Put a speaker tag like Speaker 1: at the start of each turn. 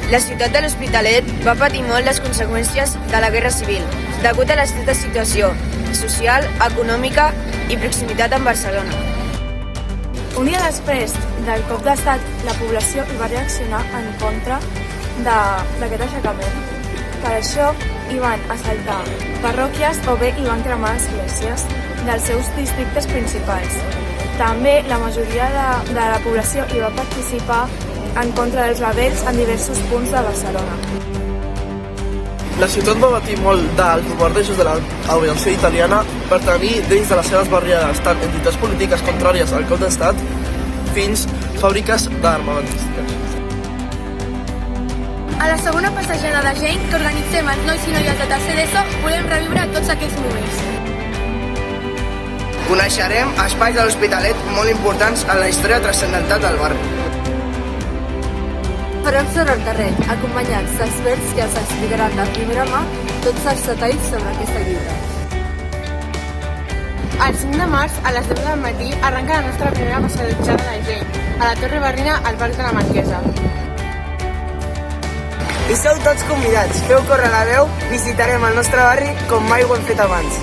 Speaker 1: La ciutat de l'Hospitalet va patir molt les conseqüències de la Guerra Civil, degut a l'estreta situació social, econòmica i proximitat amb Barcelona.
Speaker 2: Un dia després del cop d'estat, la població hi va reaccionar en contra d'aquest aixecament. Per això hi van assaltar parròquies o bé hi van cremar esglésies dels seus districtes principals. També la majoria de la població hi va participar en contra dels rebels en diversos punts de Barcelona.
Speaker 3: La ciutat va patir molt dels bombardejos de l'aviació italiana per tenir dins de les seves barriades tant entitats polítiques contràries al cop d'estat fins fàbriques d'armamentístiques.
Speaker 4: A la segona passejada de gent que organitzem els nois i noies de tercer d'ESO volem reviure tots aquests moments.
Speaker 5: Coneixerem espais de l'Hospitalet molt importants en la història transcendental del barri.
Speaker 6: Farem sobre el carrer, acompanyats d'experts que ens explicaran de primera mà tots els detalls sobre aquesta llibre.
Speaker 7: El 5 de març, a les 10 del matí, arrenca la nostra primera passejada de gent, a la Torre Barrina, al Parc de la Marquesa.
Speaker 5: I sou tots convidats, feu córrer la veu, visitarem el nostre barri com mai ho hem fet abans.